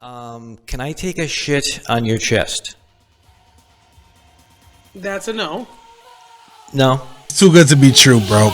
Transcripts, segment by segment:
Can I take a shit on your chest? That's a no. No. It's too good to be true, bro.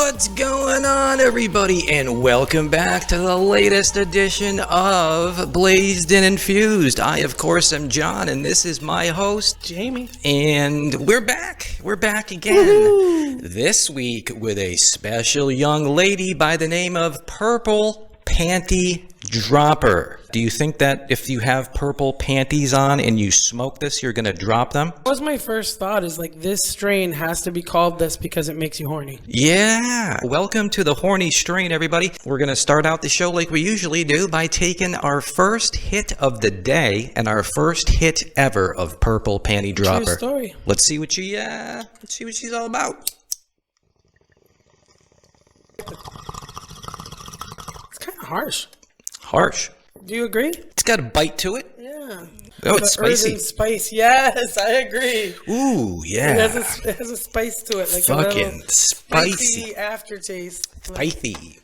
What's going on, everybody, and welcome back to the latest edition of Blazed and Infused. I, of course, am John, and this is my host, Jamie. And we're back. We're back again. Woo-hoo. This week with a special young lady by the name of Purple Panty Dropper. Do you think that if you have purple panties on and you smoke this, you're going to drop them? That was my first thought, is like, this strain has to be called this because it makes you horny. Yeah. Welcome to the horny strain, everybody. We're going to start out the show like we usually do by taking our first hit of the day and our first hit ever of Purple Panty Dropper. True story. Let's see what she's all about. It's kind of harsh. Harsh. Do you agree? It's got a bite to it. Yeah. Oh, it's spicy. Spice. Yes, I agree. Ooh, yeah. It has a spice to it, like fucking a little spicy aftertaste. Spicy.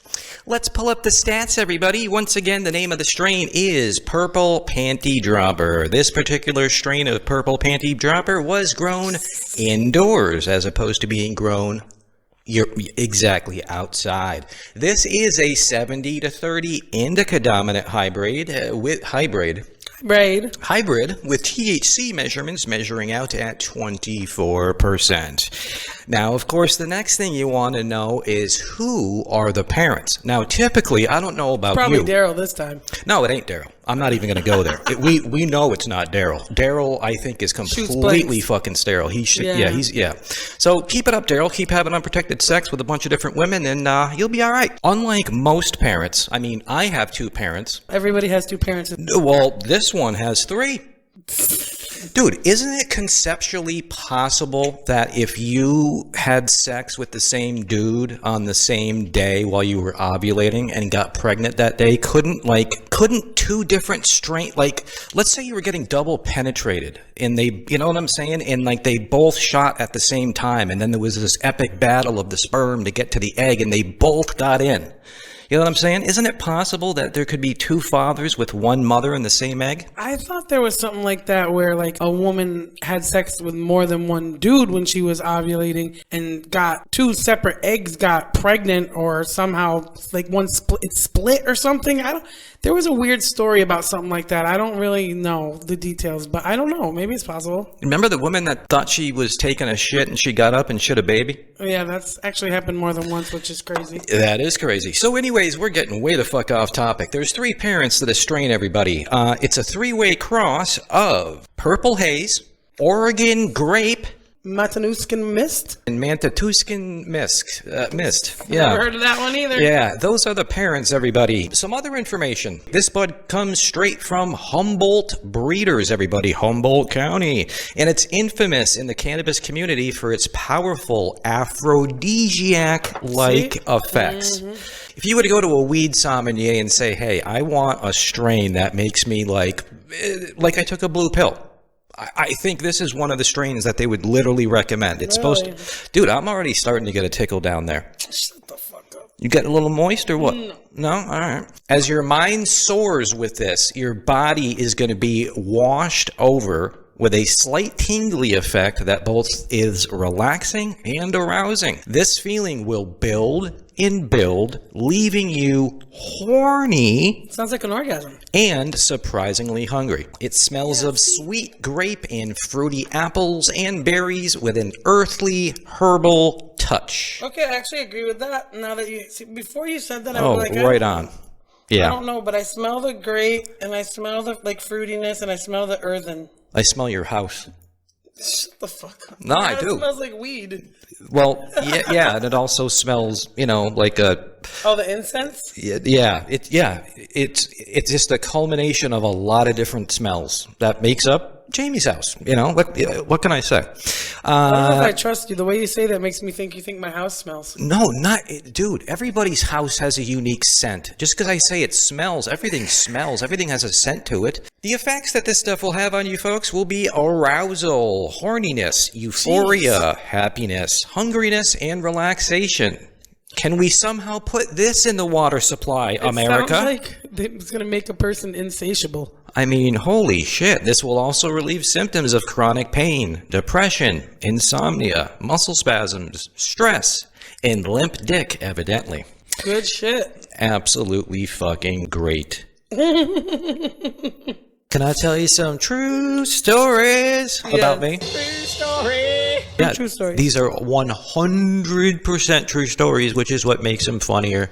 Let's pull up the stats, everybody. Once again, the name of the strain is Purple Panty Dropper. This particular strain of Purple Panty Dropper was grown indoors as opposed to being grown outside. This is a 70-30 indica dominant hybrid with THC measurements measuring out at 24%. Now, of course, the next thing you want to know is who are the parents. Now, typically, I don't know about Probably you. Daryl this time. No, it ain't Daryl. I'm not even going to go there. We know it's not Daryl. Daryl, I think, is completely fucking sterile. He should, yeah. So keep it up, Daryl. Keep having unprotected sex with a bunch of different women, and you'll be all right. Unlike most parents, I mean, I have two parents. Everybody has two parents. Well, this one has three. Dude, isn't it conceptually possible that if you had sex with the same dude on the same day while you were ovulating and got pregnant that day, couldn't two different let's say you were getting double penetrated and they, you know what I'm saying? And like they both shot at the same time and then there was this epic battle of the sperm to get to the egg and they both got in. You know what I'm saying? Isn't it possible that there could be two fathers with one mother in the same egg? I thought there was something like that where like a woman had sex with more than one dude when she was ovulating and got two separate eggs got pregnant or somehow like one split or something. There was a weird story about something like that. I don't really know the details, but I don't know. Maybe it's possible. Remember the woman that thought she was taking a shit and she got up and shit a baby? Yeah, that's actually happened more than once, which is crazy. That is crazy. So anyways, we're getting way the fuck off topic. There's three parents to this strain, everybody. It's a three-way cross of Purple Haze, Oregon Grape, Matanuska Mist? And Matanuska Mist. Yeah. Never heard of that one either. Yeah, those are the parents, everybody. Some other information. This bud comes straight from Humboldt breeders, everybody. Humboldt County. And it's infamous in the cannabis community for its powerful aphrodisiac-like effects. Mm-hmm. If you were to go to a weed sommelier and say, hey, I want a strain that makes me like I took a blue pill. I think this is one of the strains that they would literally recommend. It's supposed to... Dude, I'm already starting to get a tickle down there. Shut the fuck up. You get a little moist or what? No? All right. As your mind soars with this, your body is going to be washed over with a slight tingly effect that both is relaxing and arousing. This feeling will build and build, leaving you horny. Sounds like an orgasm. And surprisingly hungry. It smells of sweet grape and fruity apples and berries with an earthly herbal touch. Okay, I actually agree with that. Now that you see, before you said that, I was like, right on. Yeah. I don't know, but I smell the grape and I smell the like fruitiness and I smell the earthen. I smell your house. Shut the fuck up. No, I do. It smells like weed. Well, yeah, and it also smells, like a... Oh, the incense? Yeah, it's just a culmination of a lot of different smells that makes up Jamie's house. You know, what can I say? I don't know if I trust you. The way you say that makes me think you think my house smells. No, not, dude. Everybody's house has a unique scent. Just because I say it smells, everything smells. Everything has a scent to it. The effects that this stuff will have on you folks will be arousal, horniness, euphoria, happiness, hungriness, and relaxation. Can we somehow put this in the water supply, America? Sounds like it's going to make a person insatiable. I mean, holy shit. This will also relieve symptoms of chronic pain, depression, insomnia, muscle spasms, stress, and limp dick, evidently. Good shit. Absolutely fucking great. Can I tell you some true stories about me? True story. Yeah, True story. These are 100% true stories, which is what makes them funnier.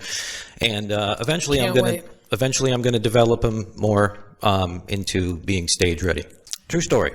And eventually I'm gonna develop them more into being stage ready. True story.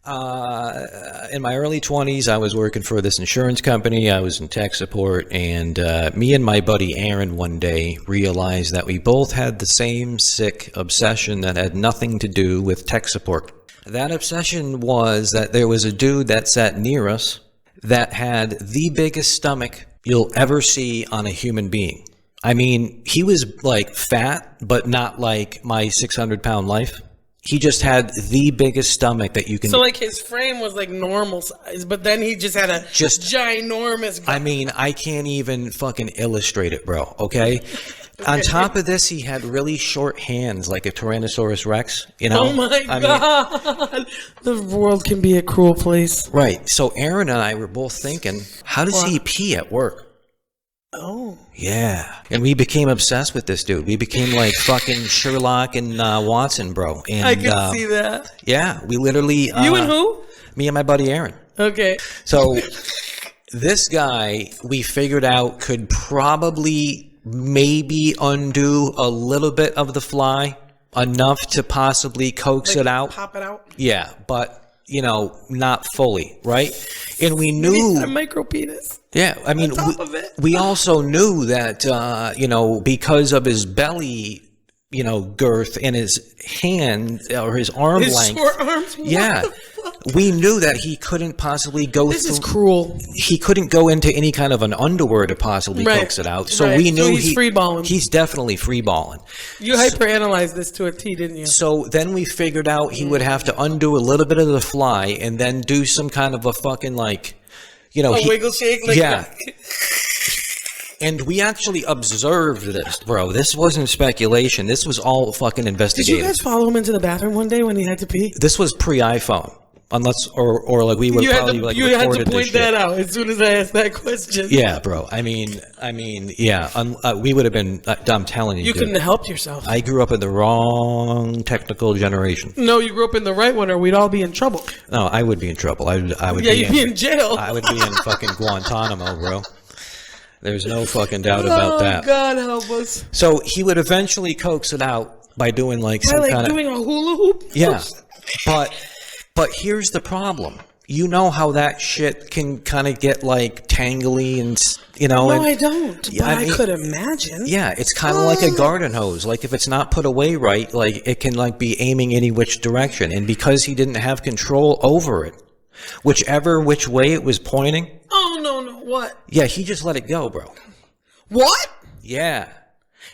In my early 20s, I was working for this insurance company. I was in tech support, and me and my buddy Aaron one day realized that we both had the same sick obsession that had nothing to do with tech support. That obsession was that there was a dude that sat near us that had the biggest stomach you'll ever see on a human being. I mean, he was like fat, but not like my 600-pound life. He just had the biggest stomach that you can... So, like, his frame was, like, normal size, but then he just had a ginormous... I mean, I can't even fucking illustrate it, bro, okay? On top of this, he had really short hands, like a Tyrannosaurus Rex, you know? Oh, my God. The world can be a cruel place. Right. So, Aaron and I were both thinking, how does he pee at work? Oh. Yeah. And we became obsessed with this dude. We became like fucking Sherlock and Watson, bro. And, I can see that. Yeah. We literally... you and who? Me and my buddy Aaron. Okay. So, this guy, we figured out, could probably maybe undo a little bit of the fly, enough to possibly coax it out. Pop it out? Yeah, but, you know, not fully, right? And we knew... a micro penis. Yeah, I mean, we also knew that, you know, because of his belly, you know, girth and his hand or his arm length. Short arms? Yeah. We knew that he couldn't possibly go through. This is cruel. He couldn't go into any kind of an underwear to possibly coax it out. So we knew he's freeballing. He's definitely freeballing. You hyperanalyzed this to a T, didn't you? So then we figured out he would have to undo a little bit of the fly and then do some kind of a fucking like... You know, wiggle shake like that. And we actually observed this, bro. This wasn't speculation. This was all fucking investigated. Did you guys follow him into the bathroom one day when he had to pee? This was pre-iPhone. Unless, or like we would probably like you had to point that out as soon as I asked that question. Yeah, bro. I mean, yeah. We would have been. I'm telling you, you couldn't have helped yourself. I grew up in the wrong technical generation. No, you grew up in the right one, or we'd all be in trouble. No, I would be in trouble. I would. Yeah, you'd be in jail. I would be in fucking Guantanamo, bro. There's no fucking doubt about that. Oh God, help us. So he would eventually coax it out by doing like some kind of doing a hula hoop. Yeah, But here's the problem. You know how that shit can kind of get like tangly and, you know. No, I don't. But I could imagine. Yeah, it's kind of like a garden hose. Like if it's not put away right, like it can like be aiming any which direction. And because he didn't have control over it, which way it was pointing. Oh, no. What? Yeah, he just let it go, bro. What? Yeah.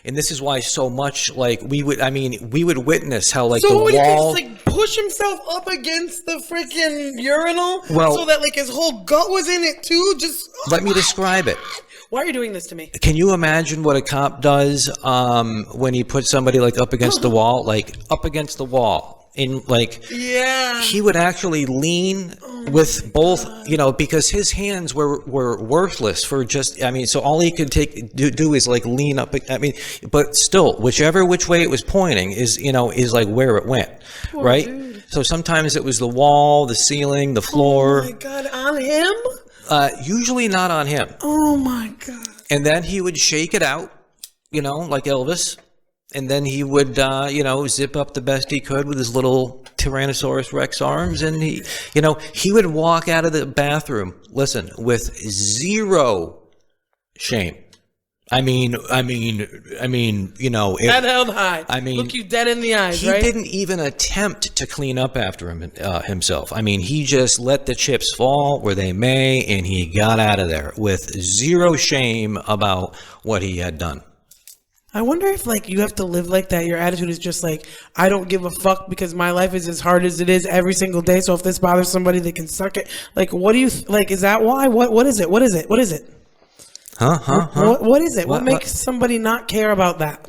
And this is why so much, like, we would witness how, like, so the wall... So like, push himself up against the freaking urinal? Well... So that, like, his whole gut was in it, too? Just... Let me describe it. Why are you doing this to me? Can you imagine what a cop does when he puts somebody, like, up against the wall? Like, up against the wall. In, like... Yeah. He would actually lean with both, you know, because his hands were worthless for just, I mean, so all he could do is like lean up, I mean, but still, which way it was pointing is, you know, is like where it went, Poor right? Dude. So sometimes it was the wall, the ceiling, the floor. Oh my God, on him? Usually not on him. Oh my God. And then he would shake it out, you know, like Elvis. And then he would, you know, zip up the best he could with his little Tyrannosaurus Rex arms. And he, you know, he would walk out of the bathroom, listen, with zero shame. I mean, you know, Head held high. I mean, look you dead in the eyes, he right? didn't even attempt to clean up after himself. I mean, he just let the chips fall where they may, and he got out of there with zero shame about what he had done. I wonder if, like, you have to live like that. Your attitude is just like, I don't give a fuck because my life is as hard as it is every single day. So if this bothers somebody, they can suck it. Like, what do you like? Is that why? What is it? What is it? What is it? What is it? What makes somebody not care about that?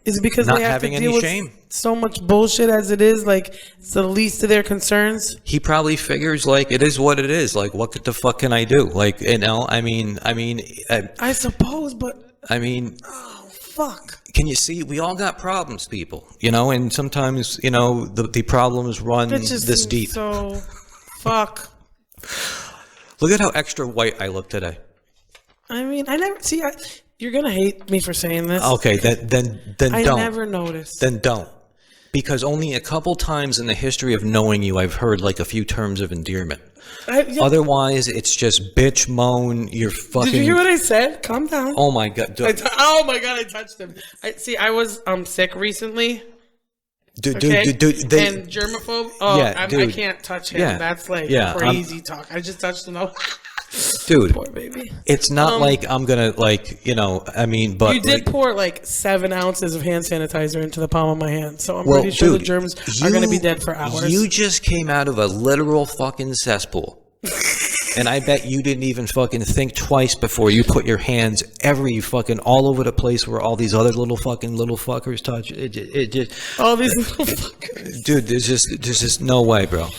Is it because not they have having to any deal with shame. so much bullshit as it is? Like, it's the least of their concerns. He probably figures like it is what it is. Like, what the fuck can I do? Like, you know, I suppose, but I mean, oh fuck. Can you see? We all got problems, people. You know, and sometimes, you know, the problems run That just this seems deep. So, fuck. Look at how extra white I look today. I mean, I never see. You're gonna hate me for saying this. Okay, then I don't. never noticed. Then don't. Because only a couple times in the history of knowing you, I've heard like a few terms of endearment. Otherwise, it's just bitch, moan. You're fucking. Did you hear what I said? Calm down. Oh my god. Oh my god! I touched him. I was sick recently. Dude, and germaphobe. Oh, yeah, I can't touch him. Yeah, That's like crazy talk. I just touched him. Dude, poor baby. It's not like I'm gonna like, you know, I mean, but you did pour like 7 ounces of hand sanitizer into the palm of my hand, so I'm pretty sure the germs are gonna be dead for hours. You just came out of a literal fucking cesspool. And I bet you didn't even fucking think twice before you put your hands every fucking all over the place where all these other little fuckers touch. It just all these little fuckers. Dude, there's just no way, bro.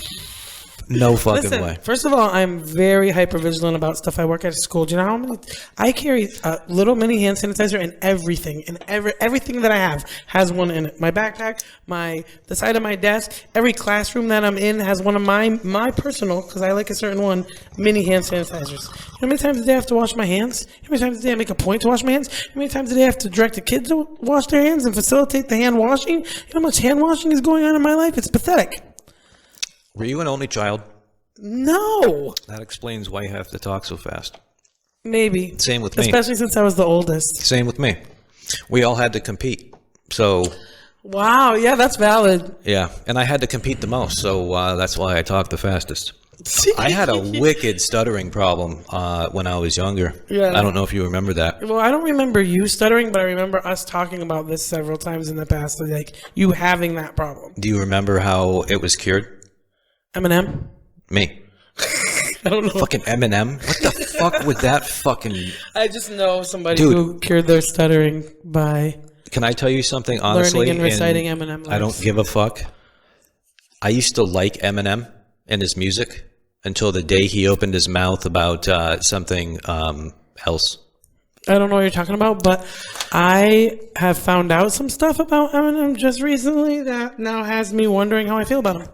No fucking way. First of all, I'm very hyper vigilant about stuff. I work at a school. Do you know how many? I carry a little mini hand sanitizer in everything, and everything that I have has one in it. My backpack, the side of my desk, every classroom that I'm in has one of my personal, because I like a certain one, mini hand sanitizers. How many times a day I have to wash my hands? How many times a day I make a point to wash my hands? How many times a day I have to direct the kids to wash their hands and facilitate the hand washing? You know how much hand washing is going on in my life? It's pathetic. Were you an only child? No. That explains why you have to talk so fast. Maybe. Same with me. Especially since I was the oldest. Same with me. We all had to compete. So. Wow. Yeah, that's valid. Yeah. And I had to compete the most. So that's why I talk the fastest. I had a wicked stuttering problem when I was younger. Yeah. I don't know if you remember that. Well, I don't remember you stuttering, but I remember us talking about this several times in the past. Like you having that problem. Do you remember how it was cured? Eminem? Me. I don't know. Fucking Eminem? What the fuck would that fucking... I just know somebody who cured their stuttering by... Can I tell you something honestly? Learning and reciting Eminem lyrics. I don't give a fuck. I used to like Eminem and his music until the day he opened his mouth about something else. I don't know what you're talking about, but I have found out some stuff about Eminem just recently that now has me wondering how I feel about him.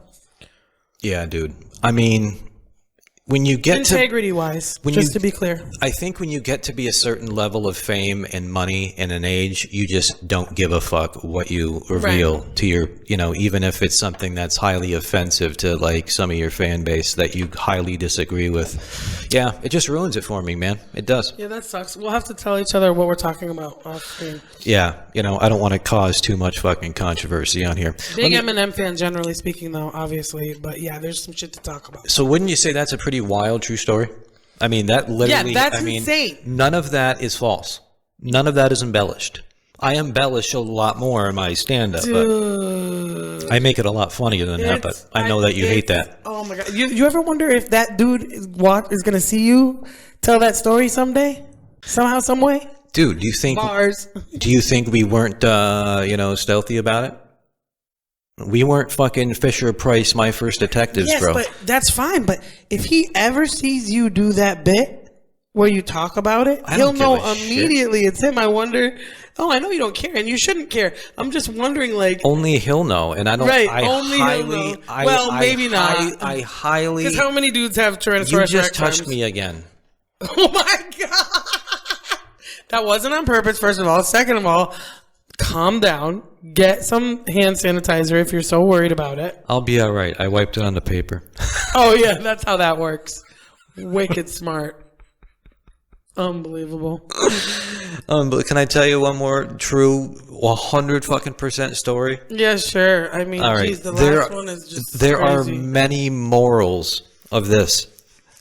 Yeah, dude. I mean, when you get integrity-wise, just to be clear. I think when you get to be a certain level of fame and money and an age, you just don't give a fuck what you reveal to your, you know, even if it's something that's highly offensive to like some of your fan base that you highly disagree with. Yeah, it just ruins it for me, man. It does. Yeah, that sucks. We'll have to tell each other what we're talking about off screen. Yeah, you know, I don't want to cause too much fucking controversy on here. Big Eminem fan, generally speaking, though, obviously. But yeah, there's some shit to talk about. So wouldn't you say that's a pretty wild true story? I mean, that literally... Yeah, that's insane. None of that is false. None of that is embellished. I embellish a lot more in my stand-up, but I make it a lot funnier than that, but I know that you hate that. Oh my God. You ever wonder if that dude is going to see you tell that story someday? Somehow, some way? Dude, do you think... Bars. Do you think we weren't, you know, stealthy about it? We weren't fucking Fisher Price, My First Detectives, bro. Yes, but that's fine. But if he ever sees you do that bit where you talk about it, he'll know immediately it's him. I wonder. Oh, I know you don't care, and you shouldn't care. I'm just wondering, like, only he'll know, and I don't. Right, only he'll know. Well, maybe not. I highly. Because how many dudes have Tyrannosaurus Rex? You just touched me again. Oh my God! That wasn't on purpose. First of all. Second of all, calm down. Get some hand sanitizer if you're so worried about it. I'll be all right. I wiped it on the paper. Oh yeah, that's how that works. Wicked smart. Unbelievable. But can I tell you one more true 100% story? Yeah, sure. I mean, All right. geez, the last one is just there crazy. are many morals of this.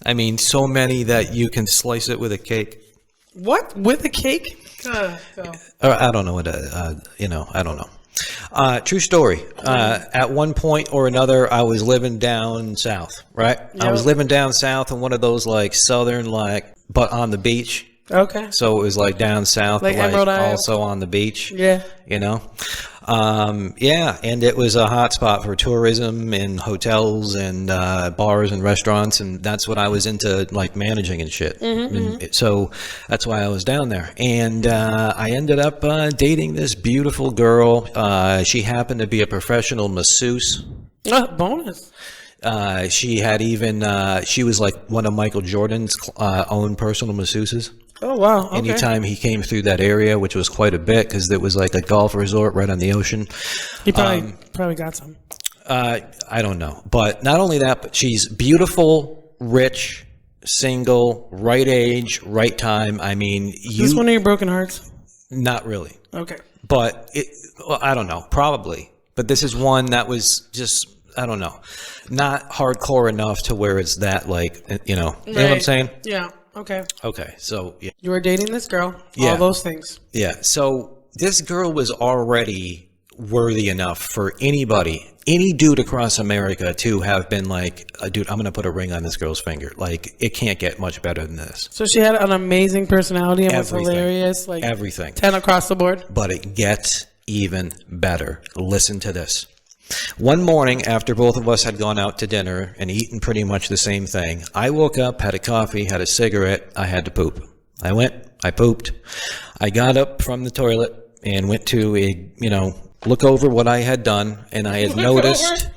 I mean, so many that you can slice it with a cake. What? With a cake? Go. Or I don't know what. I don't know. True story. At one point or another, I was living down south. Right. Yep. I was living down south in one of those like southern but on the beach. Okay. So it was like down south, Like but Emerald Isle? also on the beach. Yeah. And it was a hot spot for tourism and hotels and bars and restaurants, and that's what I was into, like managing and shit. And so that's why I was down there. And I ended up dating this beautiful girl. She happened to be a professional masseuse. Bonus. She had she was like one of Michael Jordan's own personal masseuses. Oh, wow. Okay. Anytime he came through that area, which was quite a bit because it was like a golf resort right on the ocean. He probably got some. I don't know. But not only that, but she's beautiful, rich, single, right age, right time. I mean, Is this one of your broken hearts? Not really. Okay. But I don't know. Probably. But this is one that was just, I don't know, not hardcore enough to where it's that like, you know what I'm saying? Yeah. Okay. Okay. So, yeah. You were dating this girl. Yeah. All those things. Yeah. So this girl was already worthy enough for anybody, any dude across America to have been like, dude, I'm going to put a ring on this girl's finger. Like, it can't get much better than this. So she had an amazing personality and was hilarious. Like Everything. 10 across the board. But it gets even better. Listen to this. One morning, after both of us had gone out to dinner and eaten pretty much the same thing, I woke up, had a coffee, had a cigarette. I had to poop. I went, I pooped. I got up from the toilet and went to look over what I had done, and I had noticed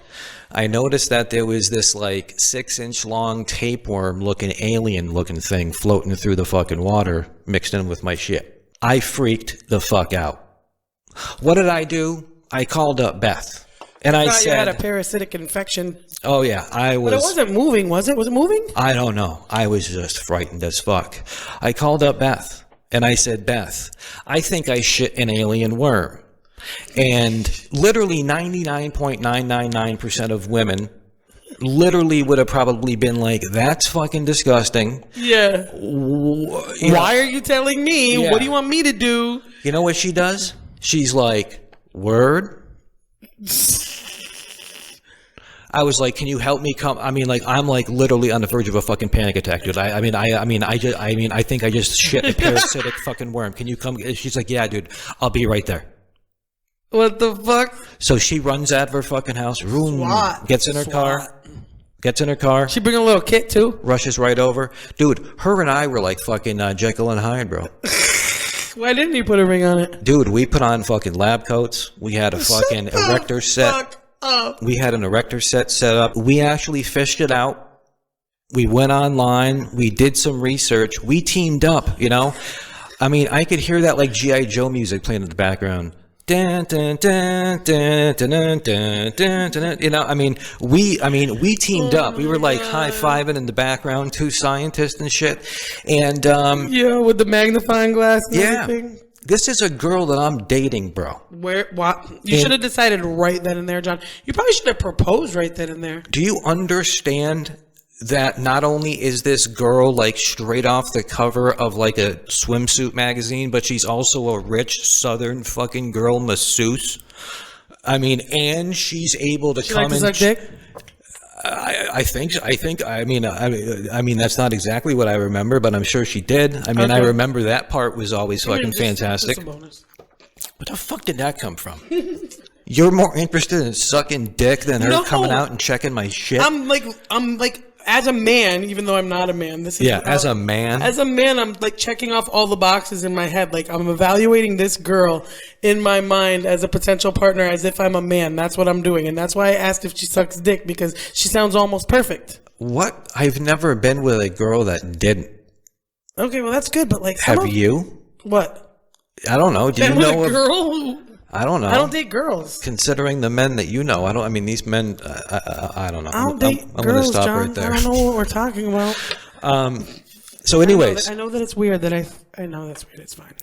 that there was this like 6-inch long tapeworm looking alien looking thing floating through the fucking water mixed in with my shit. I freaked the fuck out. What did I do? I called up Beth. And I said, you had a parasitic infection. Oh, yeah, I was. But it wasn't moving, was it? Was it moving? I don't know. I was just frightened as fuck. I called up Beth, and I said, Beth, I think I shit an alien worm. And literally 99.999% of women literally would have probably been like, that's fucking disgusting. Yeah. Why are you telling me? Yeah. What do you want me to do? You know what she does? She's like, word? I was like, can you help me come? I mean, like, I'm like literally on the verge of a fucking panic attack, dude. I think I just shit a parasitic fucking worm. Can you come? She's like, yeah, dude, I'll be right there. What the fuck? So she runs out of her fucking house, SWAT. gets in her car. She bring a little kit too? Rushes right over. Dude, her and I were like fucking Jekyll and Hyde, bro. Why didn't you put a ring on it? Dude, we put on fucking lab coats. We had a fucking erector set. We had an erector set up. We actually fished it out. We went online. We did some research. We teamed up, you know? I mean, I could hear that like G.I. Joe music playing in the background. Dun, dun, dun, dun, dun, dun, dun, dun, dun. You know, we teamed up. We were like high-fiving in the background, two scientists and shit. And yeah, with the magnifying glass and yeah. everything. This is a girl that I'm dating, bro. What? You should have decided right then and there, John. You probably should have proposed right then and there. Do you understand that not only is this girl like straight off the cover of like a swimsuit magazine, but she's also a rich Southern fucking girl masseuse? I mean, and she's able to come and suck dick? I mean, that's not exactly what I remember, but I'm sure she did. I mean, okay. I remember that part was always fucking fantastic. Just a bonus. What the fuck did that come from? You're more interested in sucking dick than her coming out and checking my shit? I'm like, as a man, even though I'm not a man, as a man, I'm like checking off all the boxes in my head. Like I'm evaluating this girl in my mind as a potential partner, as if I'm a man. That's what I'm doing, and that's why I asked if she sucks dick, because she sounds almost perfect. What? I've never been with a girl that didn't. Okay, well that's good, but like, have you? What? I don't know. Do you know a girl? I don't know. I don't date girls. Considering the men that you know, I mean, these men, I don't know. I don't date girls, I'm going to stop John. right there. I don't know what we're talking about. So, anyways, I know that it's weird. I know that's weird. It's fine.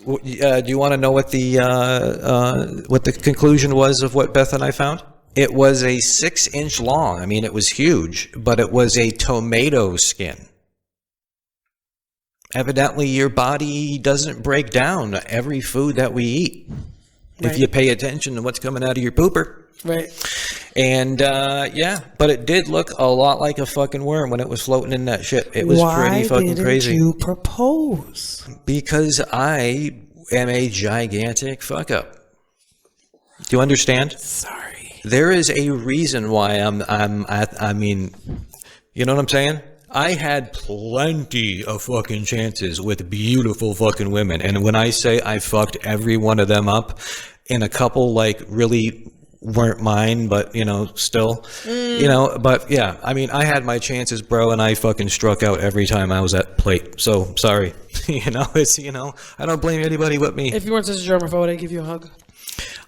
do you want to know what the conclusion was of what Beth and I found? It was a 6-inch long. I mean, it was huge, but it was a tomato skin. Evidently, your body doesn't break down every food that we eat. Right. If you pay attention to what's coming out of your pooper. Right. And, but it did look a lot like a fucking worm when it was floating in that shit. It was pretty fucking crazy. Why didn't you propose? Because I am a gigantic fuck up. Do you understand? Sorry. There is a reason why I mean, you know what I'm saying? I had plenty of fucking chances with beautiful fucking women. And when I say I fucked every one of them up, and a couple like really weren't mine, but still, but yeah, I mean, I had my chances, bro, and I fucking struck out every time I was at plate. So sorry. It's, I don't blame anybody but me. If you weren't such a germaphobe, I'd give you a hug.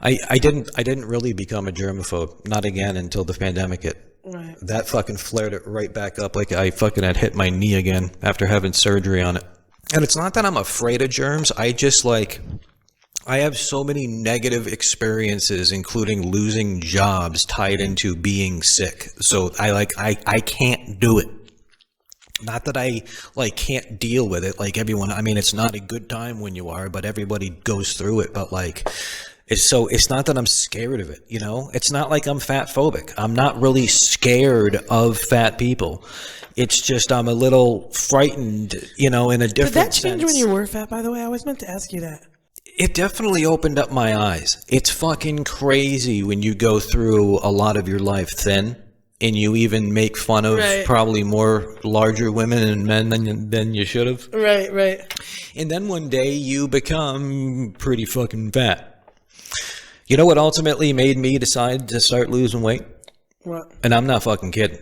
I didn't really become a germaphobe. Not again until the pandemic hit. Right. That fucking flared it right back up like I fucking had hit my knee again after having surgery on it. And it's not that I'm afraid of germs. I just I have so many negative experiences, including losing jobs tied into being sick. So I can't do it. Not that I can't deal with it like everyone. I mean, it's not a good time when you are, but everybody goes through it. But it's not that I'm scared of it, It's not like I'm fat phobic. I'm not really scared of fat people. It's just I'm a little frightened, in a different sense. Did that change when you were fat, by the way? I was meant to ask you that. It definitely opened up my eyes. It's fucking crazy when you go through a lot of your life thin and you even make fun of probably more larger women and men than you should have. Right. And then one day you become pretty fucking fat. You know what ultimately made me decide to start losing weight? What? And I'm not fucking kidding.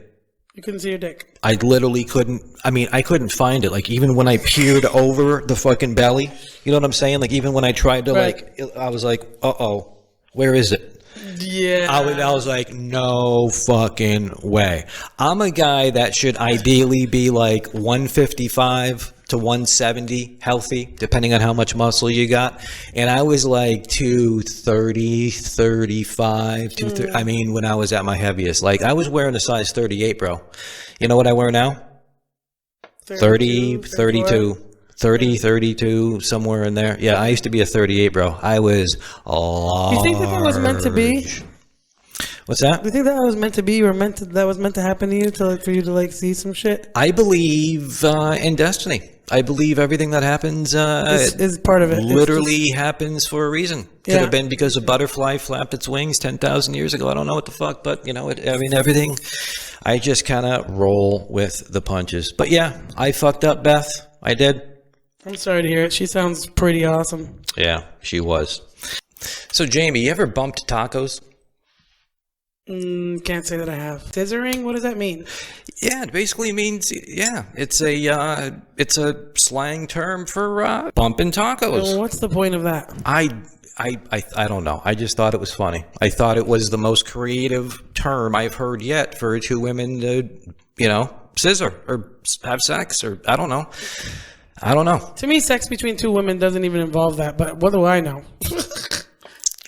You couldn't see your dick. I literally couldn't. I mean, I couldn't find it. Like, even when I peered over the fucking belly, you know what I'm saying? Like, even when I tried to, I was like, uh-oh, where is it? Yeah. I was like, no fucking way. I'm a guy that should ideally be like 155 to 170 healthy, depending on how much muscle you got. And I was like 230, 35, 230. I mean, when I was at my heaviest, I was wearing a size 38, bro. You know what I wear now? 30, 32. 30, 32, somewhere in there. Yeah, I used to be a 38, bro. I was large. You think that was meant to be? What's that? Do you think that was meant to be, or that was meant to happen to you, for you to see some shit? I believe in destiny. I believe everything that happens is part of it. Literally happens for a reason. Could have been because a butterfly flapped its wings 10,000 years ago. I don't know what the fuck, but everything. I just kind of roll with the punches. But yeah, I fucked up, Beth. I did. I'm sorry to hear it. She sounds pretty awesome. Yeah, she was. So Jamie, you ever bumped tacos? Can't say that I have. Scissoring? What does that mean? Yeah, it basically means it's a slang term for bumping tacos. Well, what's the point of that? I don't know. I just thought it was funny. I thought it was the most creative term I've heard yet for two women to, scissor or have sex, or I don't know. To me, sex between two women doesn't even involve that, but what do I know?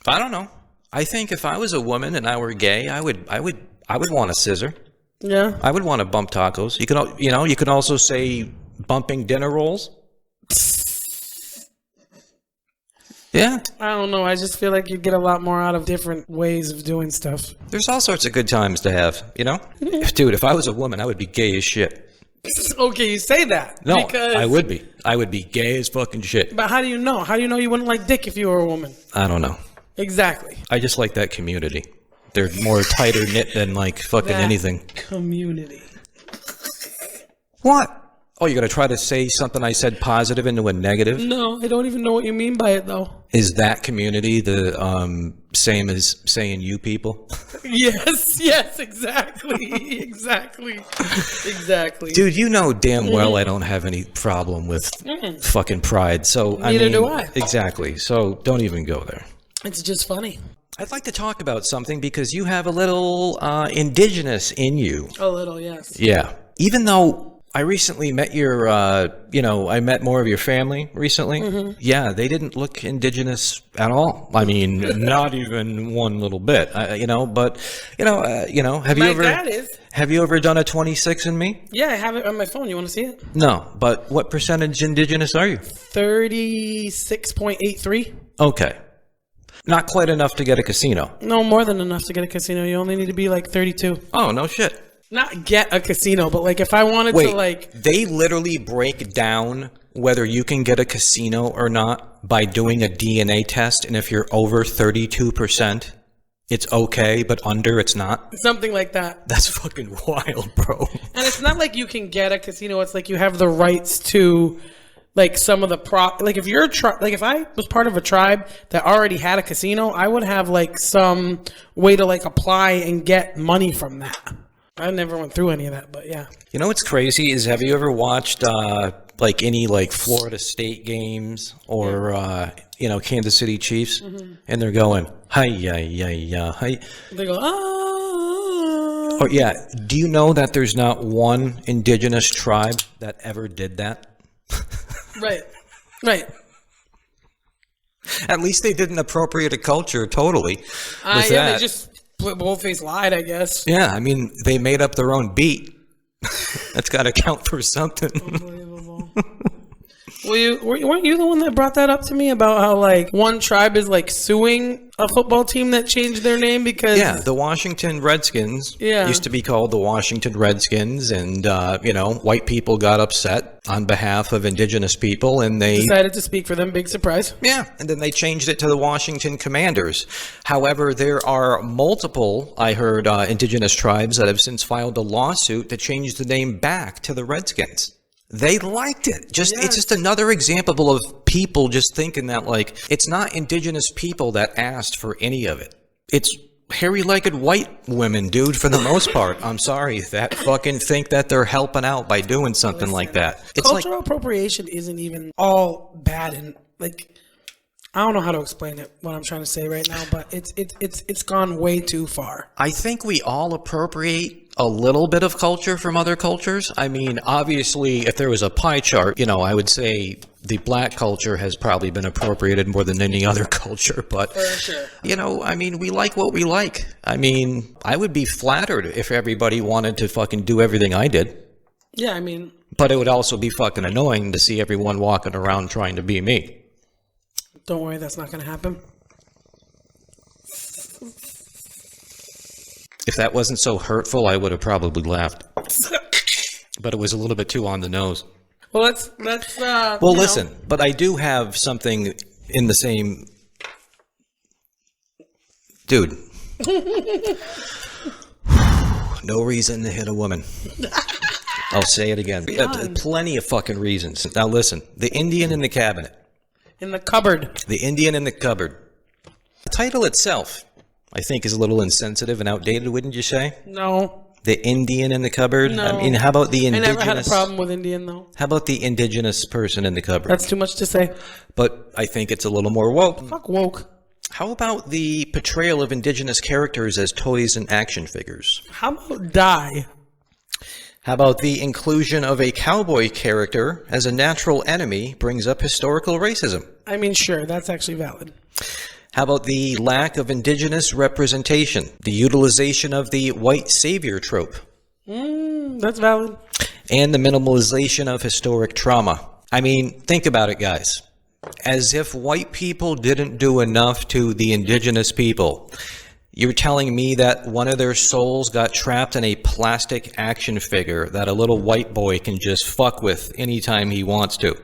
I don't know. I think if I was a woman and I were gay, I would want a scissor. Yeah. I would want to bump tacos. You could also say bumping dinner rolls. Yeah. I don't know. I just feel like you get a lot more out of different ways of doing stuff. There's all sorts of good times to have, Dude, if I was a woman, I would be gay as shit. Okay, you say that. No, I would be. I would be gay as fucking shit. But how do you know? How do you know you wouldn't like dick if you were a woman? I don't know. Exactly. I just like that community. They're more tighter knit than fucking anything. Community. What? Oh, you're going to try to say something I said positive into a negative? No, I don't even know what you mean by it, though. Is that community the same as saying you people? Yes, exactly. Exactly. Dude, you know damn well I don't have any problem with fucking pride. So Neither do I. Exactly. So don't even go there. It's just funny. I'd like to talk about something because you have a little indigenous in you. A little, yes. Yeah. Even though I recently met your, I met more of your family recently. Yeah, they didn't look indigenous at all. I mean, not even one little bit. Have My dad is. Have you ever done a 26andMe? Yeah, I have it on my phone. You want to see it? No, but what percentage indigenous are you? 36.83. Okay. Not quite enough to get a casino. No, more than enough to get a casino. You only need to be like 32. Oh, no shit. Not get a casino, but like if I wanted to like... They literally break down whether you can get a casino or not by doing a DNA test, and if you're over 32%, it's okay, but under, it's not. Something like that. That's fucking wild, bro. And it's not like you can get a casino. It's like you have the rights to, like, some of the like if you're if I was part of a tribe that already had a casino, I would have like some way to like apply and get money from that. I never went through any of that, but yeah. You know what's crazy is, have you ever watched like any like Florida State games or Kansas City Chiefs, and they're going hi. They go Or yeah, do you know that there's not one indigenous tribe that ever did that? Right. At least they didn't appropriate a culture totally. They just boldface lied, I guess. Yeah, I mean, they made up their own beat. That's got to count for something. Unbelievable. Weren't you the one that brought that up to me about how like one tribe is like suing a football team that changed their name because the Washington Redskins used to be called the Washington Redskins, and white people got upset on behalf of indigenous people, and they decided to speak for them. Big surprise. Yeah, and then they changed it to the Washington Commanders. However, there are multiple, I heard, indigenous tribes that have since filed a lawsuit to change the name back to the Redskins. They liked it. It's just another example of people just thinking that, like, it's not indigenous people that asked for any of it. It's hairy-legged white women, dude, for the most part. I'm sorry, that fucking think that they're helping out by doing something like that. It's cultural appropriation isn't even all bad, and like, I don't know how to explain it, what I'm trying to say right now, but it's gone way too far. I think we all appropriate a little bit of culture from other cultures. I mean, obviously, if there was a pie chart, I would say the black culture has probably been appropriated more than any other culture. But, for sure. I mean, we like what we like. I mean, I would be flattered if everybody wanted to fucking do everything I did. Yeah, I mean. But it would also be fucking annoying to see everyone walking around trying to be me. Don't worry, that's not going to happen. If that wasn't so hurtful, I would have probably laughed. But it was a little bit too on the nose. Well, let's listen, but I do have something in the same... Dude. No reason to hit a woman. I'll say it again. Plenty of fucking reasons. Now listen, the Indian in the cabinet. In the cupboard. The Indian in the cupboard. The title itself, I think, is a little insensitive and outdated, wouldn't you say? No. The Indian in the cupboard? No. I mean, how about the indigenous... I never had a problem with Indian, though. How about the indigenous person in the cupboard? That's too much to say. But I think it's a little more woke. Fuck woke. How about the portrayal of indigenous characters as toys and action figures? How about die? How about the inclusion of a cowboy character as a natural enemy brings up historical racism? I mean, sure, that's actually valid. How about the lack of indigenous representation? The utilization of the white savior trope? That's valid. And the minimalization of historic trauma. I mean, think about it, guys. As if white people didn't do enough to the indigenous people. You're telling me that one of their souls got trapped in a plastic action figure that a little white boy can just fuck with anytime he wants to.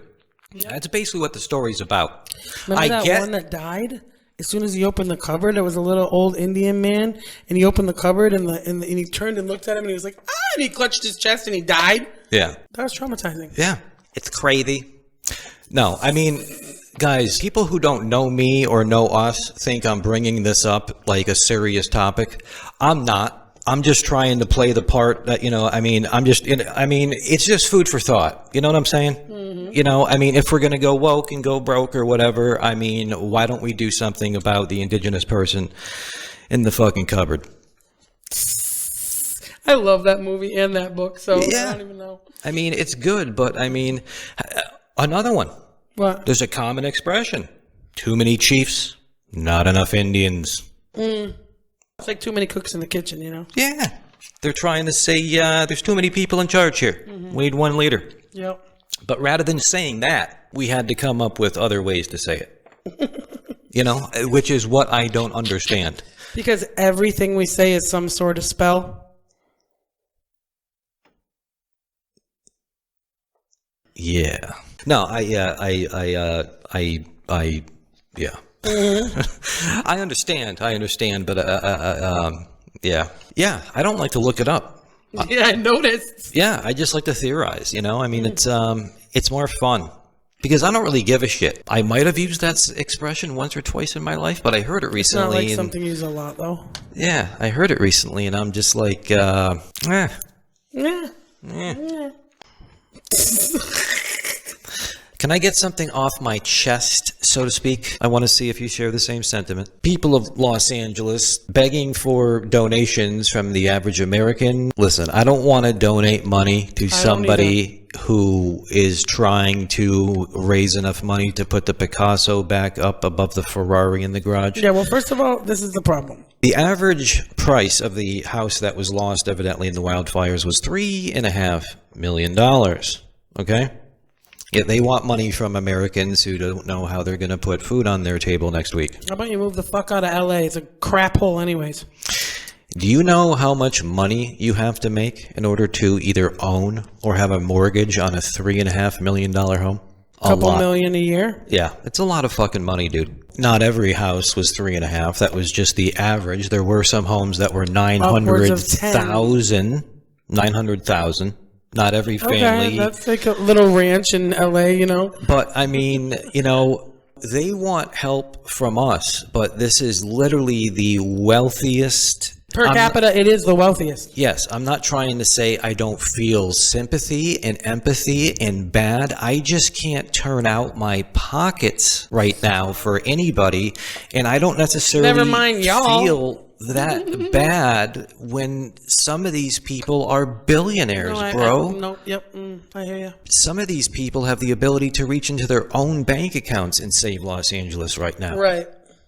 Yep. That's basically what the story's about. Remember that one that died? As soon as he opened the cupboard, there was a little old Indian man, and he opened the cupboard, and he turned and looked at him, and he was like, ah, and he clutched his chest, and he died. Yeah. That was traumatizing. Yeah. It's crazy. No, I mean, guys, people who don't know me or know us think I'm bringing this up like a serious topic. I'm not. I'm just trying to play the part that, it's just food for thought. You know what I'm saying? Mm-hmm. If we're going to go woke and go broke or whatever, why don't we do something about the indigenous person in the fucking cupboard? I love that movie and that book, so Yeah. I don't even know. I mean, it's good, but I mean, another one. What? There's a common expression. Too many chiefs, not enough Indians. It's like too many cooks in the kitchen, you know? Yeah. They're trying to say, there's too many people in charge here. We need one leader. Yep. But rather than saying that, we had to come up with other ways to say it. You know, which is what I don't understand. Because everything we say is some sort of spell. Yeah. No, yeah. I understand, but yeah. Yeah, I don't like to look it up. Yeah, I noticed. Yeah, I just like to theorize, you know? I mean, it's more fun. Because I don't really give a shit. I might have used that expression once or twice in my life, but I heard it recently. Not like and, something you use a lot, though. Yeah, I heard it recently, and I'm just like, Yeah. Can I get something off my chest, so to speak? I want to see if you share the same sentiment. People of Los Angeles begging for donations from the average American. Listen, I don't want to donate money to somebody who is trying to raise enough money to put the Picasso back up above the Ferrari in the garage. Yeah, well, first of all, this is the problem. The average price of the house that was lost evidently in the wildfires was $3.5 million. Okay? Yet they want money from Americans who don't know how they're going to put food on their table next week. How about you move the fuck out of LA? It's a crap hole anyways. Do you know how much money you have to make in order to either own or have a mortgage on a $3.5 million home? Couple million a year? Yeah, it's a lot of fucking money, dude. Not every house was 3.5. That was just the average. There were some homes that were 900,000. 900,000. Not every family. Okay, that's like a little ranch in LA, you know? But, I mean, you know, they want help from us, but this is literally the wealthiest. Per capita, it is the wealthiest. Yes, I'm not trying to say I don't feel sympathy and empathy and bad. I just can't turn out my pockets right now for anybody, and I don't necessarily Never mind y'all. feel that bad when some of these people are billionaires, bro. I hear you. Some of these people have the ability to reach into their own bank accounts and save Los Angeles right now. Right.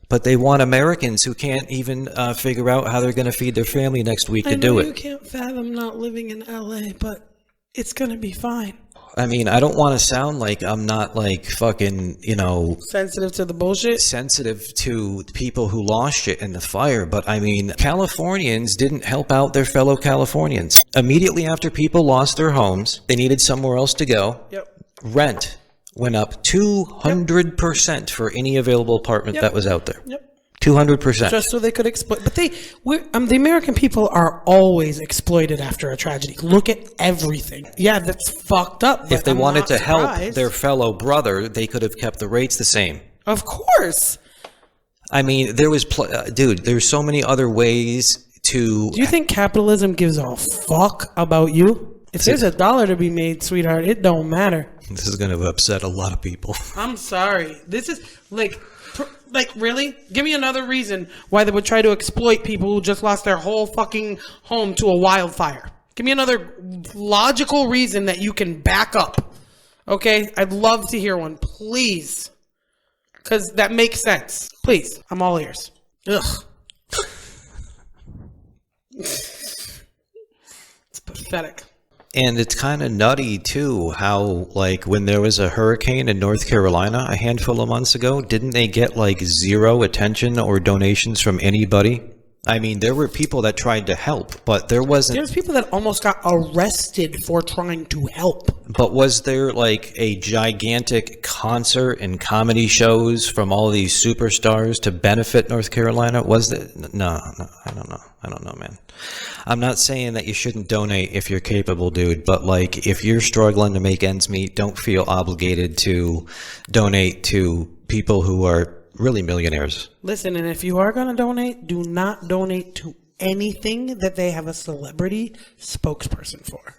But they want Americans who can't even figure out how they're going to feed their family next week to do it. You can't fathom not living in LA, but it's going to be fine. I mean, I don't want to sound like I'm not like fucking, you know, sensitive to the bullshit, sensitive to people who lost shit in the fire. But I mean, Californians didn't help out their fellow Californians. Immediately after people lost their homes, they needed somewhere else to go. Yep. Rent went up 200% for any available apartment that was out there. Yep. 200%. Just so they could exploit. But the American people are always exploited after a tragedy. Look at everything. Yeah, that's fucked up. If they wanted to help their fellow brother, they could have kept the rates the same. Of course. I mean, there was, dude, there's so many other ways to. Do you think capitalism gives a fuck about you? If there's a dollar to be made, sweetheart, it don't matter. This is going to upset a lot of people. I'm sorry. This is like really? Give me another reason why they would try to exploit people who just lost their whole fucking home to a wildfire. Give me another logical reason that you can back up. Okay? I'd love to hear one, please. Because that makes sense. Please. I'm all ears. Ugh. It's pathetic. And it's kind of nutty, too, how, like, when there was a hurricane in North Carolina a handful of months ago, didn't they get, like, zero attention or donations from anybody? I mean, there were people that tried to help, but there wasn't... There's people that almost got arrested for trying to help. But was there, like, a gigantic concert and comedy shows from all these superstars to benefit North Carolina? Was there? No, I don't know. I don't know, man. I'm not saying that you shouldn't donate if you're capable, dude, but, like, if you're struggling to make ends meet, don't feel obligated to donate to people who are really millionaires. Listen, and if you are going to donate, do not donate to anything that they have a celebrity spokesperson for.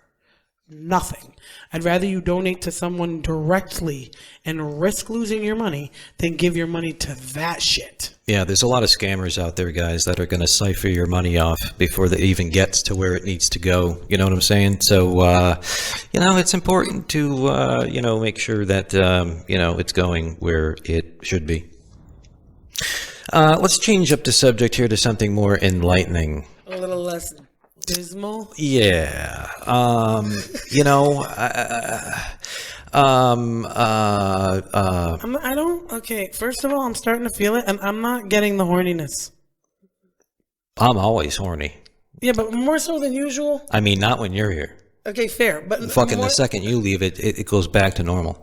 Nothing. I'd rather you donate to someone directly and risk losing your money than give your money to that shit. Yeah, there's a lot of scammers out there, guys, that are going to cipher your money off before it even gets to where it needs to go. You know what I'm saying? So, it's important to, make sure that, it's going where it should be. Let's change up the subject here to something more enlightening. A little less dismal. Yeah. Okay, first of all, I'm starting to feel it, and I'm not getting the horniness. I'm always horny. Yeah, but more so than usual. I mean, not when you're here. Okay, fair, but Fucking the second you leave, it goes back to normal.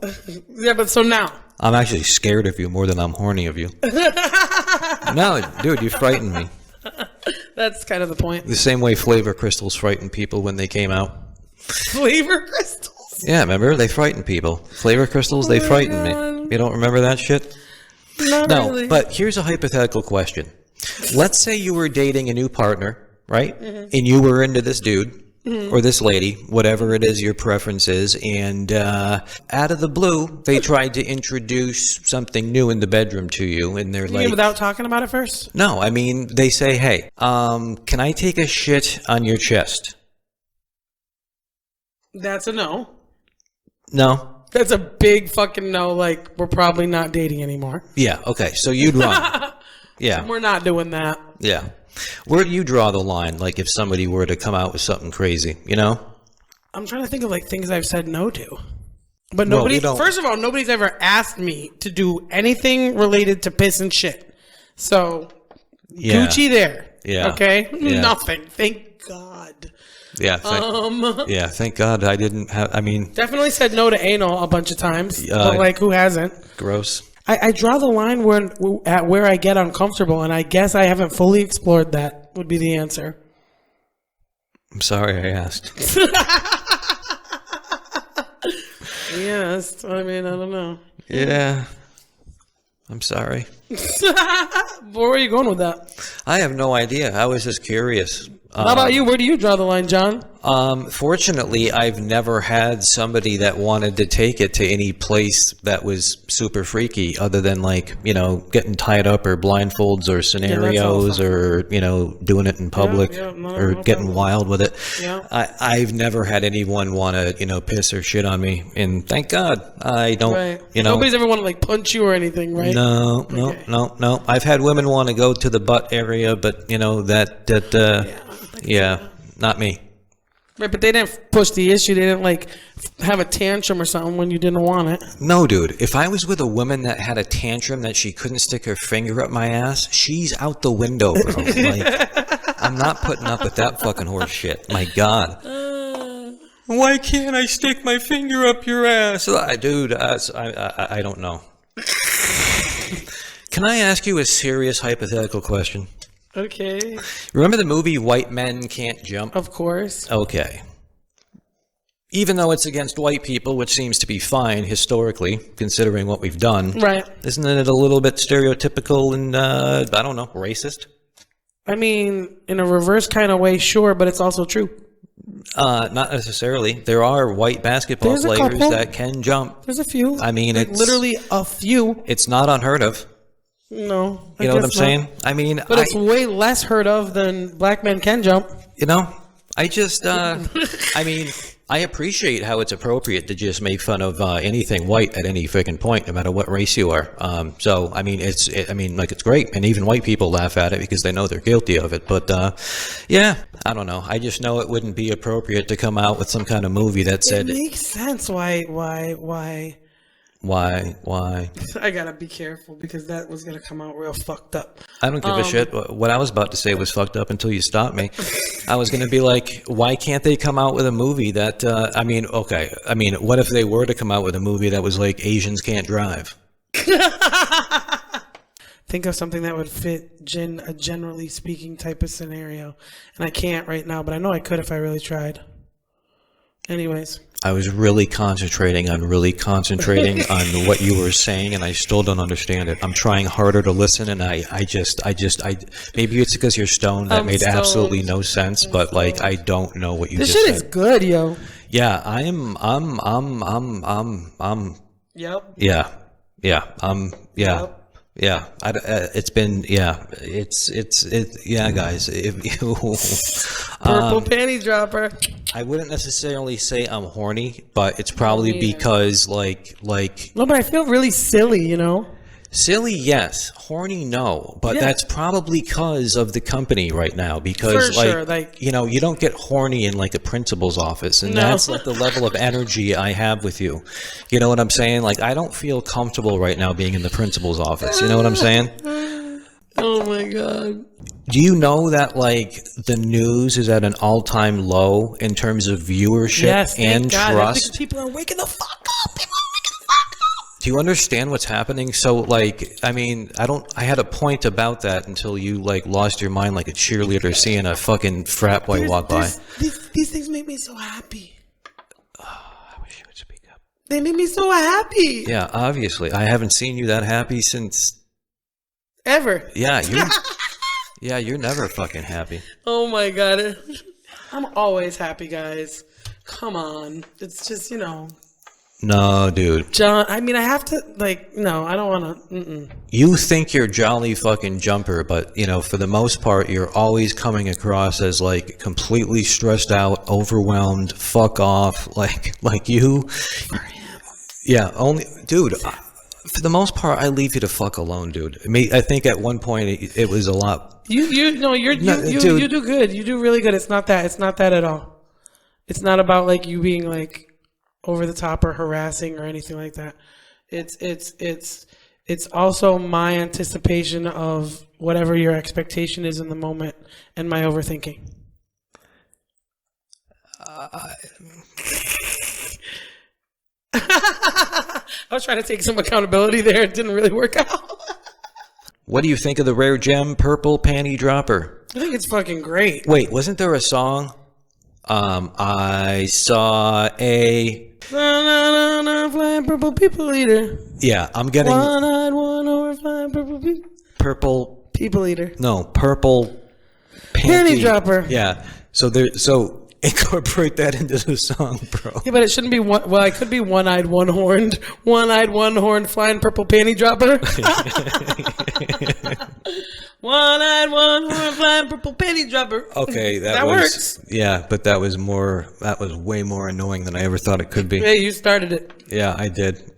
Yeah, but so now. I'm actually scared of you more than I'm horny of you. No, dude, you frighten me. That's kind of the point. The same way flavor crystals frightened people when they came out. Flavor crystals? Yeah, remember? They frightened people. Flavor crystals, they frightened me. You don't remember that shit? Not really. But here's a hypothetical question. Let's say you were dating a new partner, right? Mm-hmm. And you were into this dude. Mm-hmm. Or this lady, whatever it is your preference is, and out of the blue, they tried to introduce something new in the bedroom to you, and they're like... without talking about it first? No, I mean, they say, hey, can I take a shit on your chest? That's a no. No? That's a big fucking no, like, we're probably not dating anymore. Yeah, okay, so you'd run. Yeah. We're not doing that. Yeah. Where do you draw the line, like, if somebody were to come out with something crazy, you know? I'm trying to think of, like, things I've said no to. But nobody, first of all, nobody's ever asked me to do anything related to piss and shit. So, yeah. Gucci there. Yeah. Okay? Yeah. Nothing. Thank God. Yeah. Thank God I didn't have, I mean. Definitely said no to anal a bunch of times. But, like, who hasn't? Gross. I draw the line where I get uncomfortable, and I guess I haven't fully explored that, would be the answer. I'm sorry I asked. Yes, I mean, I don't know. Yeah, I'm sorry. Where are you going with that? I have no idea. I was just curious. How about you? Where do you draw the line, John? Fortunately, I've never had somebody that wanted to take it to any place that was super freaky other than, like, getting tied up or blindfolds or scenarios or, doing it in public or getting wild with it. Yeah. I've never had anyone want to, piss or shit on me. And thank God I don't, right. Nobody's ever want to, like, punch you or anything, right? No. I've had women want to go to the butt area, but, yeah, not me. Right, but they didn't push the issue. They didn't, like, have a tantrum or something when you didn't want it. No, dude. If I was with a woman that had a tantrum that she couldn't stick her finger up my ass, she's out the window, bro. Like, I'm not putting up with that fucking horse shit. My God. Why can't I stick my finger up your ass? Dude, I don't know. Can I ask you a serious hypothetical question? Okay. Remember the movie White Men Can't Jump? Of course. Okay. Even though it's against white people, which seems to be fine historically, considering what we've done. Right. Isn't it a little bit stereotypical and, I don't know, racist? I mean, in a reverse kind of way, sure, but it's also true. Not necessarily. There are white basketball players that can jump. There's a few. I mean, like, it's... literally a few. It's not unheard of. No. You know what I'm saying? I mean... But it's way less heard of than black men can jump. I just... I mean, I appreciate how it's appropriate to just make fun of anything white at any freaking point, no matter what race you are. So, I mean, it's great. And even white people laugh at it because they know they're guilty of it. But, yeah, I don't know. I just know it wouldn't be appropriate to come out with some kind of movie that said... It makes sense. Why? I gotta be careful because that was gonna come out real fucked up. I don't give a shit. What I was about to say was fucked up until you stopped me. I was gonna be like, why can't they come out with a movie that, what if they were to come out with a movie that was like Asians can't drive? Think of something that would fit a generally speaking type of scenario. And I can't right now, but I know I could if I really tried. Anyways. I was really concentrating on what you were saying, and I still don't understand it. I'm trying harder to listen, and I maybe it's because you're stoned. That made absolutely no sense, but like I don't know what you just said. This shit is good, yo. Yeah, Yep. Yeah. Yeah, it's been, yeah, yeah, guys. If you, Purple panty dropper. I wouldn't necessarily say I'm horny, but it's probably because like. No, but I feel really silly, you know? Silly, yes. Horny, no. But that's probably because of the company right now. Because, you know, you don't get horny in, like, a principal's office. And that's, like, the level of energy I have with you. You know what I'm saying? Like, I don't feel comfortable right now being in the principal's office. You know what I'm saying? Oh, my God. Do you know that, like, the news is at an all-time low in terms of viewership and trust? People are waking the fuck up. Do you understand what's happening? So, like, I mean, I had a point about that until you, like, lost your mind like a cheerleader seeing a fucking frat boy walk by. These things make me so happy. Oh, I wish you would speak up. They make me so happy. Yeah, obviously. I haven't seen you that happy since... Ever. Yeah, you're never fucking happy. Oh, my God. I'm always happy, guys. Come on. It's just, you know... No, dude. John, I mean, I have to, like, no, I don't want to, You think you're jolly fucking jumper, but, you know, for the most part, you're always coming across as, like, completely stressed out, overwhelmed, fuck off, like you. For him. Yeah, only, dude, for the most part, I leave you to fuck alone, dude. I think at one point, it was a lot. You do good. You do really good. It's not that at all. It's not about, like, you being, like, over the top or harassing or anything like that. It's also my anticipation of whatever your expectation is in the moment and my overthinking. I was trying to take some accountability there. It didn't really work out. What do you think of the rare gem purple panty dropper? I think it's fucking great. Wait, wasn't there a song? I saw a... flying purple people eater. Yeah, I'm getting... One-eyed, one-horned, flying purple people... Purple... People eater. No, purple... Panty dropper. Yeah, so incorporate that into the song, bro. Yeah, but it shouldn't be one... Well, it could be one-eyed, one-horned, flying purple panty dropper. One-eyed, one-horned, flying purple panty dropper. Okay, that works. Yeah, but that was way more annoying than I ever thought it could be. Yeah, you started it. Yeah, I did.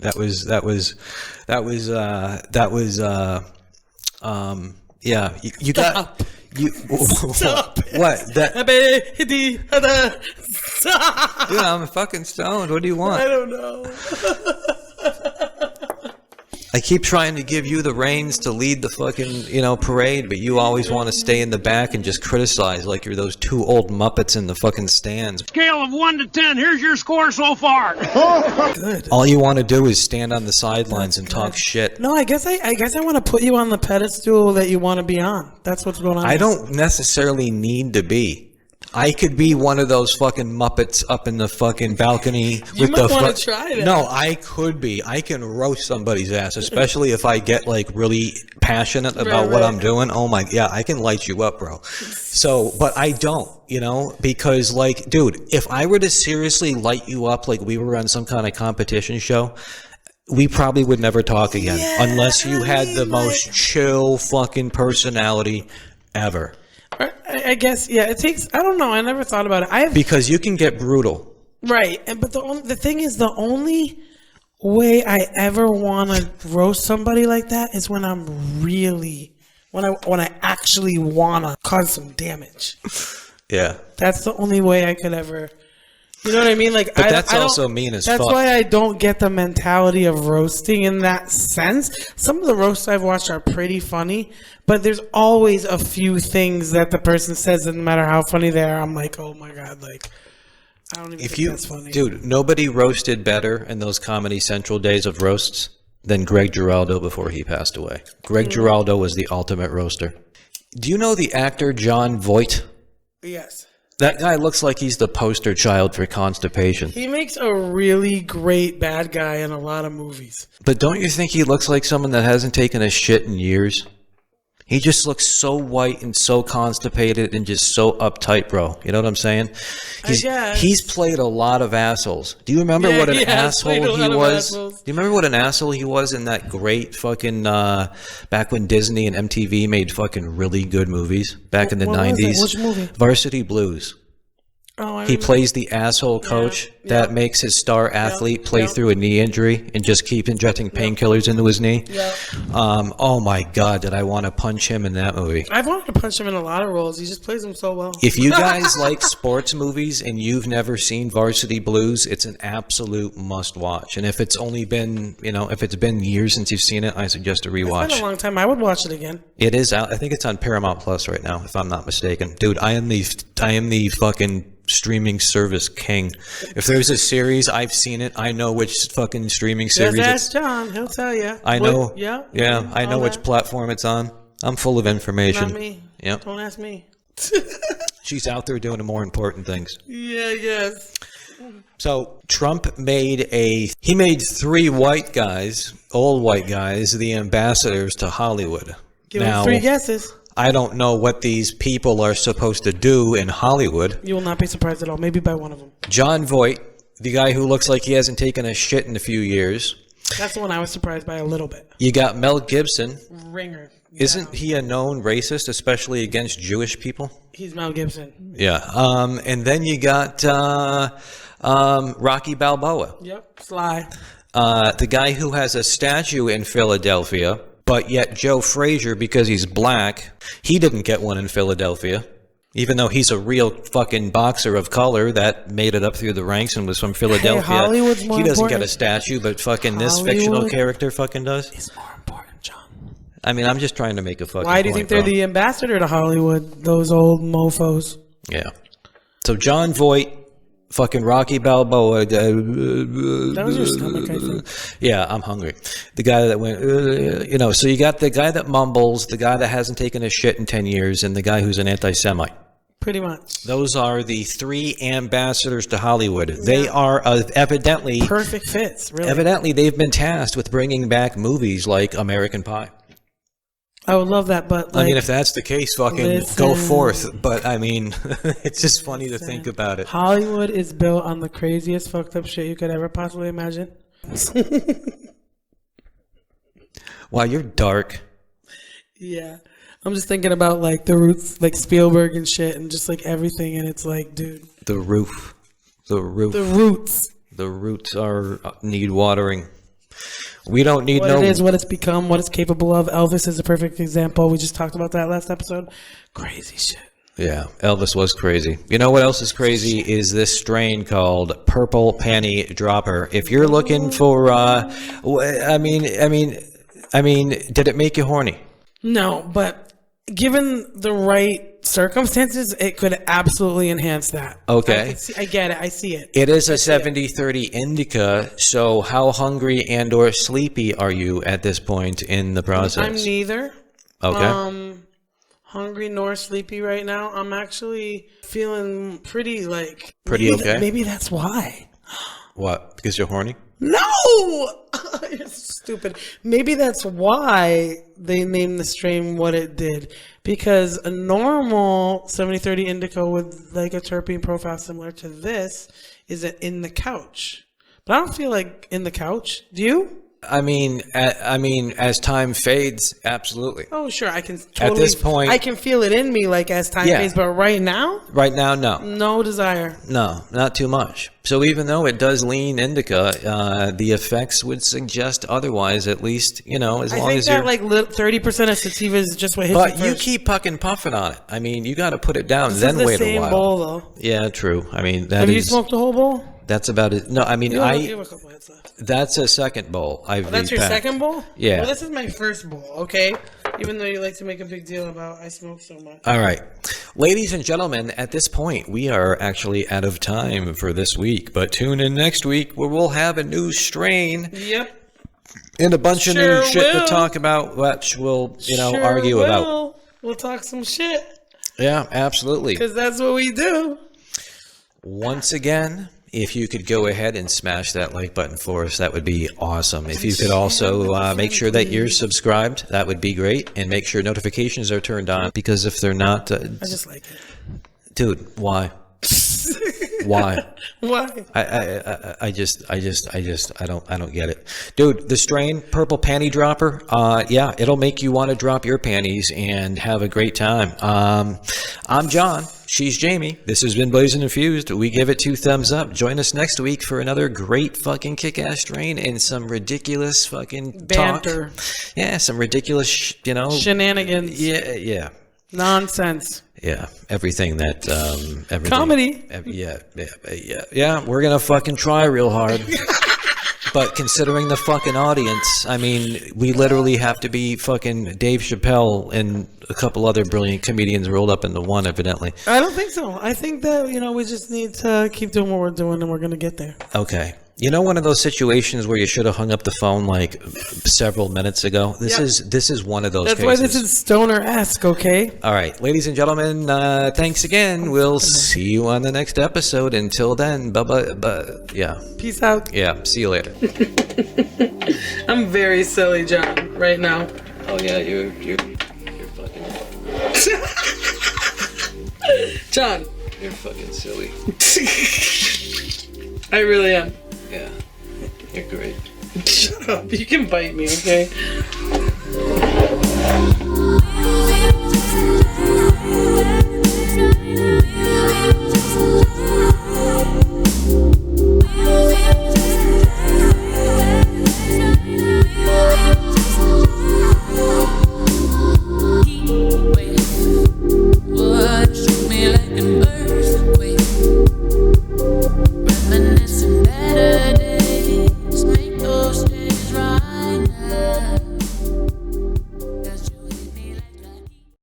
Yeah, you got... You, Stop. What? That... Stop. Dude, I'm fucking stoned. What do you want? I don't know. I keep trying to give you the reins to lead the fucking, parade, but you always want to stay in the back and just criticize like you're those two old Muppets in the fucking stands. Scale of 1 to 10, here's your score so far. Good. All you want to do is stand on the sidelines and talk shit. No, I guess I want to put you on the pedestal that you want to be on. That's what's going on. I don't necessarily need to be. I could be one of those fucking Muppets up in the fucking balcony. You might want to try that. No, I could be. I can roast somebody's ass, especially if I get like really passionate about what I'm doing. Oh my, yeah, I can light you up, bro. So, but I don't, because like, dude, if I were to seriously light you up like we were on some kind of competition show, we probably would never talk again unless you had the most chill fucking personality ever. I guess, yeah, it takes, I don't know, I never thought about it. Because you can get brutal. Right, but the thing is, the only way I ever want to roast somebody like that is when I'm really, when I actually want to cause some damage. Yeah. That's the only way I could ever, you know what I mean? Like, but that's also mean as fuck. That's why I don't get the mentality of roasting in that sense. Some of the roasts I've watched are pretty funny, but there's always a few things that the person says, no matter how funny they are, I'm like, oh my God, like, I don't even think that's funny. Dude, nobody roasted better in those Comedy Central days of roasts than Greg Giraldo before he passed away. Greg Giraldo was the ultimate roaster. Do you know the actor John Voight? Yes. That guy looks like he's the poster child for constipation. He makes a really great bad guy in a lot of movies. But don't you think he looks like someone that hasn't taken a shit in years? He just looks so white and so constipated and just so uptight, bro. You know what I'm saying? He's played a lot of assholes. Do you remember what an asshole he was? Do you remember what an asshole he was in that great fucking back when Disney and MTV made fucking really good movies back in the 90s? Which movie? Varsity Blues. Oh, he plays the asshole coach that makes his star athlete play through a knee injury and just keep injecting painkillers into his knee. Oh my God, did I want to punch him in that movie? I've wanted to punch him in a lot of roles. He just plays them so well. If you guys like sports movies and you've never seen Varsity Blues, it's an absolute must watch. And if it's only been, if it's been years since you've seen it, I suggest a rewatch. It's been a long time. I would watch it again. It is out. I think it's on Paramount Plus right now, if I'm not mistaken. Dude, I am the fucking streaming service king. If there's a series, I've seen it. I know which fucking streaming series. Just ask John. He'll tell you. I know. I know which platform it's on. I'm full of information. Not me. Yep. Don't ask me. She's out there doing more important things. Yeah, yes. So Trump made 3 white guys, old white guys, the ambassadors to Hollywood. Give him 3 guesses. I don't know what these people are supposed to do in Hollywood. You will not be surprised at all. Maybe by one of them. Jon Voight, the guy who looks like he hasn't taken a shit in a few years. That's the one I was surprised by a little bit. You got Mel Gibson. Ringer. Isn't he a known racist, especially against Jewish people? He's Mel Gibson. Yeah. And then you got Rocky Balboa. Yep. Sly. The guy who has a statue in Philadelphia. But yet Joe Frazier, because he's black, he didn't get one in Philadelphia. Even though he's a real fucking boxer of color that made it up through the ranks and was from Philadelphia. Hey, Hollywood's more he doesn't important. get a statue, but fucking this fictional character fucking does. It's more important, John. I mean, I'm just trying to make a fucking Why do you think they're the ambassador to Hollywood, those old mofos? Yeah. So Jon Voight, fucking Rocky Balboa. That was your stomach, I think. Yeah, I'm hungry. The guy that went, so you got the guy that mumbles, the guy that hasn't taken a shit in 10 years, and the guy who's an anti-Semite. Pretty much. Those are the 3 ambassadors to Hollywood. They are evidently... perfect fits, really. Evidently, they've been tasked with bringing back movies like American Pie. I would love that, but I mean, if that's the case, fucking go forth. But I mean, it's just funny to think about it. Hollywood is built on the craziest fucked up shit you could ever possibly imagine. Wow, you're dark. Yeah. I'm just thinking about like the roots, like Spielberg and shit, and just like everything, and it's like, dude. The roof. The roots need watering. We don't need what it is, what it's become, what it's capable of. Elvis is a perfect example. We just talked about that last episode. Crazy shit. Yeah, Elvis was crazy. You know what else is crazy is this strain called Purple Panty Dropper. If you're looking for, I mean, did it make you horny? No, but given the right circumstances, it could absolutely enhance that. Okay. I get it. I see it. It is a 70-30 indica, so how hungry and or sleepy are you at this point in the process? I'm neither. Okay. Hungry nor sleepy right now. I'm actually feeling pretty okay? Maybe that's why. What? Because you're horny? No! You're stupid. Maybe that's why they named the strain what it did. Because a normal 70-30 indica with like a terpene profile similar to this is in the couch. But I don't feel like in the couch. Do you? I mean, as time fades, absolutely. Oh, sure. I can totally, at this point, I can feel it in me like as time fades. But right now, no. No desire. No, not too much. So even though it does lean indica, the effects would suggest otherwise. At least as long as you're. I think that like 30% of sativa is just what hits you first. But you keep fucking puffing on it. I mean, you got to put it down, this then is wait the same a while. Bowl, though. Yeah, true. I mean, Have you smoked the whole bowl? That's about it. No, I mean, you have a couple hits left. That's a second bowl. That's your second bowl? Yeah. Well, this is my first bowl, okay? Even though you like to make a big deal about I smoke so much. All right. Ladies and gentlemen, at this point, we are actually out of time for this week. But tune in next week where we'll have a new strain. Yep. And a bunch of new shit to talk about, which we'll, argue about. We'll talk some shit. Yeah, absolutely. Because that's what we do. Once again, if you could go ahead and smash that like button for us, that would be awesome. If you could also make sure that you're subscribed, that would be great. And make sure notifications are turned on, because if they're not... I just like it. Dude, why? Why? Why? I don't get it. Dude, the strain, purple panty dropper, yeah, it'll make you want to drop your panties and have a great time. I'm John. She's Jamie. This has been Blazing Infused. We give it 2 thumbs up. Join us next week for another great fucking kick-ass strain and some ridiculous fucking Banter. talk. Yeah, some ridiculous, shenanigans. Yeah. Nonsense. Yeah, everything that, everything. Comedy. Yeah, we're gonna fucking try real hard. But considering the fucking audience, I mean, we literally have to be fucking Dave Chappelle and a couple other brilliant comedians rolled up into one, evidently. I don't think so. I think that, we just need to keep doing what we're doing and we're gonna get there. Okay. One of those situations where you should have hung up the phone like several minutes ago. This is one of those That's cases. why this is stoner-esque, okay? All right, ladies and gentlemen, thanks again. We'll see you on the next episode. Until then, bye-bye. Yeah. Peace out. Yeah, see you later. I'm very silly, John, right now. Oh yeah, you're fucking... John. You're fucking silly. I really am. Yeah, you're great. Shut up. You can bite me, okay?